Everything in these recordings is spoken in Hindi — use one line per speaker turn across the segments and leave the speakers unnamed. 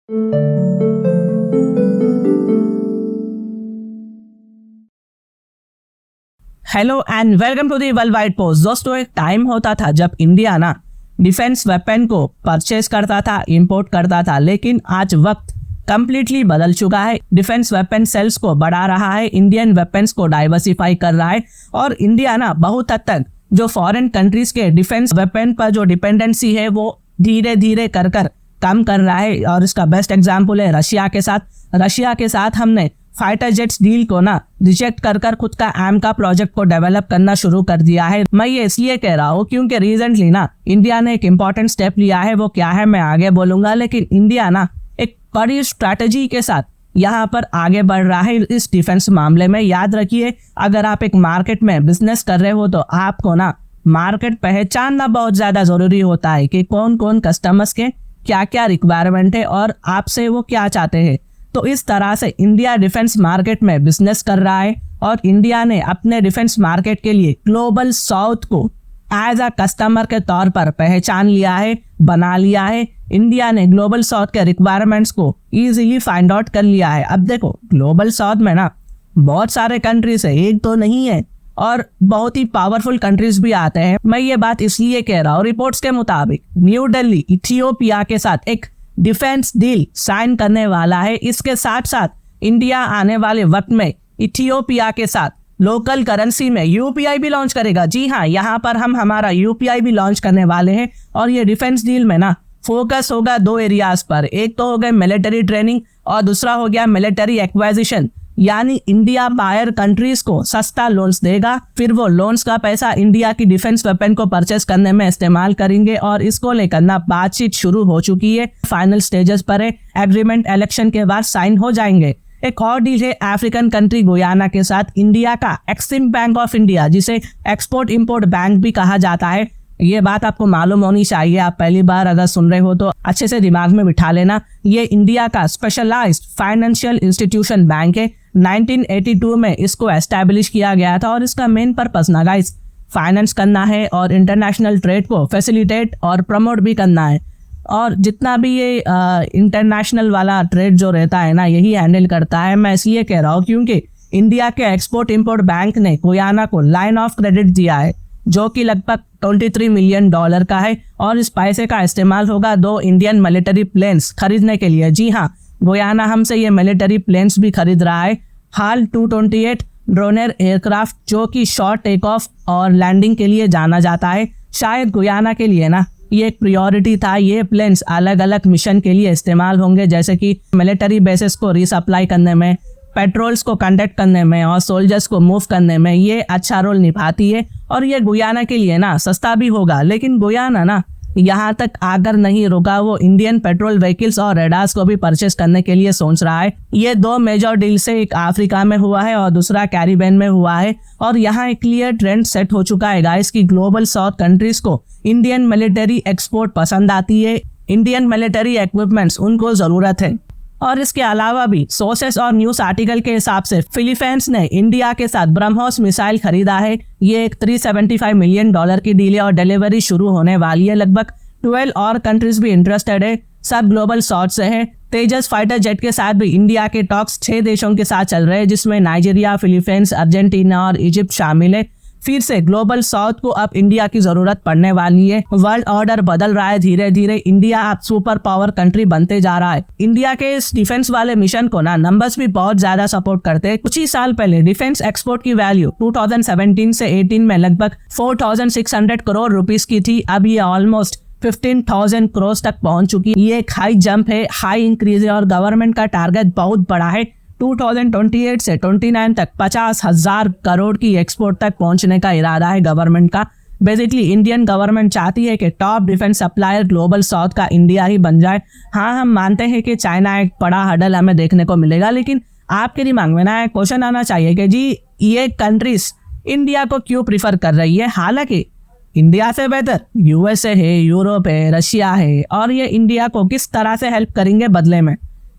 Hello and welcome to the world wide post. दोस्तों, एक टाइम होता था जब इंडिया ना डिफेंस वेपन को परचेज करता था, इंपोर्ट करता था, लेकिन आज वक्त कंप्लीटली बदल चुका है। डिफेंस वेपन सेल्स को बढ़ा रहा है, इंडियन वेपन्स को डाइवर्सिफाई कर रहा है और इंडिया ना बहुत हद तक जो फॉरेन कंट्रीज के डिफेंस वेपन पर जो डिपेंडेंसी है वो धीरे धीरे कर कम कर रहा है। और इसका बेस्ट एग्जाम्पल है रशिया के साथ हमने फाइटर जेट्स डील को ना रिजेक्ट कर खुद का एम का प्रोजेक्ट को डेवलप करना शुरू कर दिया है। मैं ये इसलिए कह रहा हूँ क्योंकि रिसेंटली ना इंडिया ने एक इम्पॉर्टेंट स्टेप लिया है। वो क्या है मैं आगे बोलूंगा, लेकिन इंडिया ना एक बड़ी स्ट्रैटेजी के साथ यहाँ पर आगे बढ़ रहा है इस डिफेंस मामले में। याद रखिए, अगर आप एक मार्केट में बिजनेस कर रहे हो तो आपको ना मार्केट पहचानना बहुत ज्यादा जरूरी होता है कि कौन कौन कस्टमर्स के क्या क्या रिक्वायरमेंट है और आपसे वो क्या चाहते हैं। तो इस तरह से इंडिया डिफेंस मार्केट में बिजनेस कर रहा है और इंडिया ने अपने डिफेंस मार्केट के लिए ग्लोबल साउथ को एज अ कस्टमर के तौर पर पहचान लिया है, बना लिया है। इंडिया ने ग्लोबल साउथ के रिक्वायरमेंट्स को इजीली फाइंड आउट कर लिया है। अब देखो, ग्लोबल साउथ में ना बहुत सारे कंट्रीज है, एक तो नहीं है, और बहुत ही पावरफुल कंट्रीज भी आते हैं। मैं ये बात इसलिए कह रहा हूँ, रिपोर्ट्स के मुताबिक न्यू दिल्ली इथियोपिया के साथ एक डिफेंस डील साइन करने वाला है। इसके साथ साथ इंडिया आने वाले वक्त में इथियोपिया के साथ लोकल करेंसी में यूपीआई भी लॉन्च करेगा। जी हाँ, यहाँ पर हम हमारा यूपीआई भी लॉन्च करने वाले हैं। और ये डिफेंस डील में ना फोकस होगा दो एरियाज पर। एक तो हो गया मिलिट्री ट्रेनिंग और दूसरा हो गया मिलिट्री एक्वाजिशन, यानी इंडिया बायर कंट्रीज को सस्ता लोन्स देगा, फिर वो लोन्स का पैसा इंडिया की डिफेंस वेपन को परचेस करने में इस्तेमाल करेंगे। और इसको लेकर ना बातचीत शुरू हो चुकी है, फाइनल स्टेजेस पर है, एग्रीमेंट इलेक्शन के बाद साइन हो जाएंगे। एक और डील है अफ्रीकन कंट्री गुयाना के साथ। इंडिया का एक्सिम बैंक ऑफ इंडिया, जिसे एक्सपोर्ट इंपोर्ट बैंक भी कहा जाता है, ये बात आपको मालूम होनी चाहिए। आप पहली बार अगर सुन रहे हो तो अच्छे से दिमाग में बिठा लेना। ये इंडिया का स्पेशलाइज्ड फाइनेंशियल इंस्टीट्यूशन बैंक है। 1982 में इसको एस्टैब्लिश किया गया था और इसका मेन पर्पस ना गाइस फाइनेंस करना है और इंटरनेशनल ट्रेड को फैसिलिटेट और प्रमोट भी करना है। और जितना भी ये इंटरनेशनल वाला ट्रेड जो रहता है ना, यही हैंडल करता है। मैं इसलिए कह रहा हूँ क्योंकि इंडिया के एक्सपोर्ट इंपोर्ट बैंक ने गुयाना को लाइन ऑफ क्रेडिट दिया है जो कि लगभग $23 मिलियन का है और इस पैसे का इस्तेमाल होगा 2 इंडियन मिलिट्री प्लेन्स खरीदने के लिए। जी हाँ, गुयाना हमसे ये मिलिट्री प्लेन्स भी खरीद रहा है। हाल 228 ड्रोनर एयरक्राफ्ट जो कि शॉर्ट टेक ऑफ और लैंडिंग के लिए जाना जाता है। शायद गुयाना के लिए ना ये एक प्रायोरिटी था। ये प्लेन्स अलग अलग मिशन के लिए इस्तेमाल होंगे, जैसे कि मिलिट्री बेसिस को रीसप्लाई करने में, पेट्रोल्स को कंडक्ट करने में और सोल्जर्स को मूव करने में ये अच्छा रोल निभाती है। और ये गुयाना के लिए ना सस्ता भी होगा। लेकिन गुयाना ना यहाँ तक आकर नहीं रुका, वो इंडियन पेट्रोल व्हीकल्स और रेडार्स को भी परचेस करने के लिए सोच रहा है। ये 2 मेजर डील से, एक अफ्रीका में हुआ है और दूसरा कैरिबियन में हुआ है। और यहाँ एक क्लियर ट्रेंड सेट हो चुका है गाइस कि ग्लोबल साउथ कंट्रीज को इंडियन मिलिट्री एक्सपोर्ट पसंद आती है, इंडियन मिलिट्री इक्विपमेंट्स उनको जरूरत है। और इसके अलावा भी सोर्सेस और न्यूज आर्टिकल के हिसाब से फिलीपींस ने इंडिया के साथ ब्रह्मोस मिसाइल खरीदा है। ये एक $375 मिलियन की डील है और डिलीवरी शुरू होने वाली है। लगभग 12 और कंट्रीज भी इंटरेस्टेड है, सब ग्लोबल साउथ से है। तेजस फाइटर जेट के साथ भी इंडिया के टॉक्स 6 देशों के साथ चल रहे हैं, जिसमें नाइजीरिया, फिलीपींस, अर्जेंटीना और इजिप्ट शामिल है। फिर से ग्लोबल साउथ को अब इंडिया की जरूरत पड़ने वाली है। वर्ल्ड ऑर्डर बदल रहा है धीरे धीरे। इंडिया अब सुपर पावर कंट्री बनते जा रहा है। इंडिया के इस डिफेंस वाले मिशन को ना नंबर्स भी बहुत ज्यादा सपोर्ट करते हैं। कुछ ही साल पहले डिफेंस एक्सपोर्ट की वैल्यू 2017 से 18 में लगभग 4,600 करोड़ रुपीस की थी। अब ये ऑलमोस्ट 15,000 करोड़ तक पहुंच चुकी। ये एक हाई जंप है, हाई इंक्रीज है और गवर्नमेंट का टारगेट बहुत बड़ा है। 2028 से 29 तक 50,000 करोड़ की एक्सपोर्ट तक पहुंचने का इरादा है गवर्नमेंट का। बेसिकली इंडियन गवर्नमेंट चाहती है कि top defence supplier global south का इंडिया ही बन जाए। हाँ, हम मानते हैं कि चाइना एक बड़ा हर्डल हमें देखने को मिलेगा, लेकिन आपके दिमाग में ना एक क्वेश्चन आना चाहिए कि जी ये कंट्रीज इंडिया को क्यों प्रीफर कर रही है। हालांकि इंडिया से बेहतर यूएसए है, यूरोप है, रशिया है, और ये इंडिया को किस तरह से हेल्प करेंगे बदले में।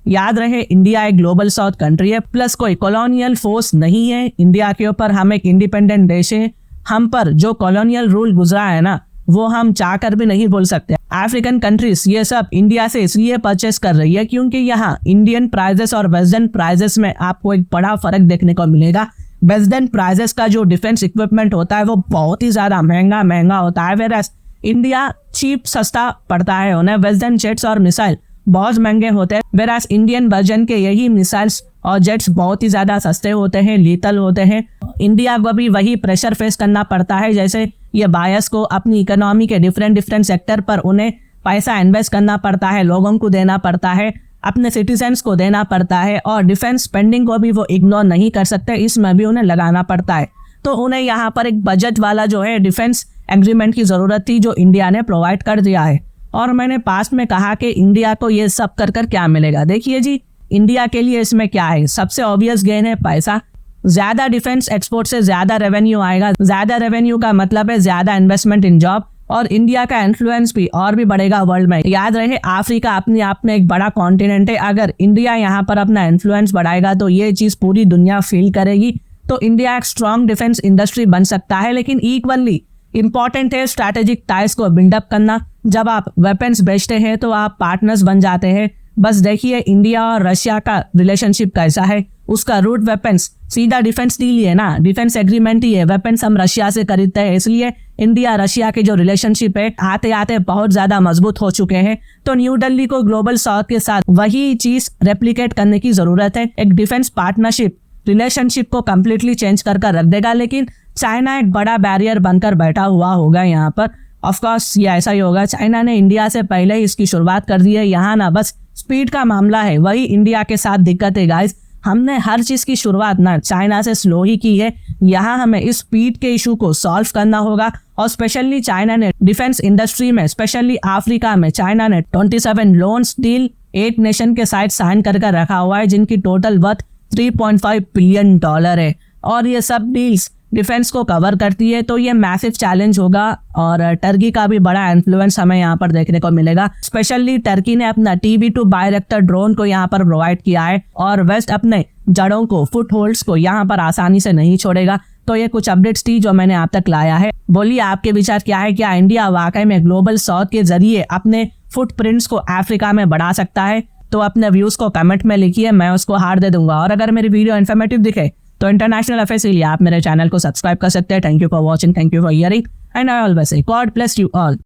याद रहे, इंडिया एक ग्लोबल साउथ कंट्री है, प्लस कोई कॉलोनियल फोर्स नहीं है इंडिया के ऊपर। हम एक इंडिपेंडेंट देश है। हम पर जो कॉलोनियल रूल गुजरा है ना, वो हम चाह कर भी नहीं बोल सकते। अफ्रीकन कंट्रीज ये सब इंडिया से इसलिए परचेस कर रही है क्योंकि यहाँ इंडियन प्राइजेस और वेस्टर्न प्राइजेस में आपको एक बड़ा फर्क देखने को मिलेगा। वेस्टर्न प्राइजेस का जो डिफेंस इक्विपमेंट होता है वो बहुत ही ज़्यादा महंगा होता है, वेरास इंडिया चीप सस्ता पड़ता है उन्हें। वेस्टर्न जेट्स और मिसाइल बहुत महंगे होते हैं, वेरास इंडियन वर्जन के यही मिसाइल्स और जेट्स बहुत ही ज़्यादा सस्ते होते हैं, लीथल होते हैं। इंडिया को भी वही प्रेशर फेस करना पड़ता है, जैसे ये बायर्स को अपनी इकोनॉमी के डिफरेंट सेक्टर पर उन्हें पैसा इन्वेस्ट करना पड़ता है, लोगों को देना पड़ता है, अपने सिटीजन्स को देना पड़ता है, और डिफेंस स्पेंडिंग को भी वो इग्नोर नहीं कर सकते, इसमें भी उन्हें लगाना पड़ता है। तो उन्हें यहाँ पर एक बजट वाला जो है डिफेंस एग्रीमेंट की ज़रूरत थी, जो इंडिया ने प्रोवाइड कर दिया है। और मैंने पास्ट में कहा कि इंडिया को ये सब कर क्या मिलेगा। देखिए जी, इंडिया के लिए इसमें क्या है, सबसे ऑब्वियस गेन है पैसा। ज़्यादा डिफेंस एक्सपोर्ट से ज़्यादा रेवेन्यू आएगा, ज़्यादा रेवेन्यू का मतलब है ज़्यादा इन्वेस्टमेंट इन जॉब, और इंडिया का इन्फ्लुएंस भी और भी बढ़ेगा वर्ल्ड में। याद रहे, अफ्रीका अपने आप में एक बड़ा कॉन्टिनेंट है, अगर इंडिया यहाँ पर अपना इन्फ्लुएंस बढ़ाएगा तो ये चीज़ पूरी दुनिया फील करेगी। तो इंडिया एक स्ट्रॉन्ग डिफेंस इंडस्ट्री बन सकता है, लेकिन इक्वली इंपॉर्टेंट है स्ट्रैटेजिक टाइज को बिल्डअप करना। जब आप वेपन्स बेचते हैं तो आप पार्टनर्स बन जाते हैं। बस देखिए इंडिया और रशिया का रिलेशनशिप कैसा है, उसका रूट वेपन्स सीधा डिफेंस डील ही है ना, डिफेंस एग्रीमेंट ही है, वेपन्स हम रशिया से खरीदते हैं, इसलिए इंडिया रशिया के जो रिलेशनशिप है आते आते बहुत ज़्यादा मजबूत हो चुके हैं। तो न्यू दिल्ली को ग्लोबल साउथ के साथ वही चीज़ रेप्लिकेट करने की ज़रूरत है। एक डिफेंस पार्टनरशिप रिलेशनशिप को कम्प्लीटली चेंज कर रख देगा, लेकिन चाइना एक बड़ा बैरियर बनकर बैठा हुआ होगा यहाँ पर। ऑफकोर्स ये ऐसा ही होगा, चाइना ने इंडिया से पहले ही इसकी शुरुआत कर दी है। यहाँ ना बस स्पीड का मामला है, वही इंडिया के साथ दिक्कत है गाइस। हमने हर चीज़ की शुरुआत ना चाइना से स्लो ही की है, यहाँ हमें इस स्पीड के इशू को सॉल्व करना होगा। और स्पेशली चाइना ने डिफेंस इंडस्ट्री में, स्पेशली अफ्रीका में, चाइना ने 27 लोन्स डील 8 नेशन के साथ साइन कर रखा हुआ है, जिनकी टोटल वर्थ $3.5 बिलियन है, और ये सब डील्स डिफेंस को कवर करती है। तो ये मैसिव चैलेंज होगा, और टर्की का भी बड़ा इन्फ्लुएंस हमें यहाँ पर देखने को मिलेगा। स्पेशली टर्की ने अपना TB2 बायरेक्टर ड्रोन को यहाँ पर प्रोवाइड किया है, और वेस्ट अपने जड़ों को, फुट होल्ड्स को यहाँ पर आसानी से नहीं छोड़ेगा। तो ये कुछ अपडेट्स थी जो मैंने आप तक लाया है। बोलिए आपके विचार क्या है, क्या इंडिया वाकई में ग्लोबल साउथ के जरिए अपने फुटप्रिंट्स को अफ्रीका में बढ़ा सकता है? तो अपने व्यूज को कमेंट में लिखिए, मैं उसको हार दे दूंगा। और अगर मेरी वीडियो इन्फॉर्मेटिव दिखे तो इंटरनेशनल अफेयर्स के लिए आप मेरे चैनल को सब्सक्राइब कर सकते हैं। Thank you for watching, thank you for hearing, and I always say God bless you all.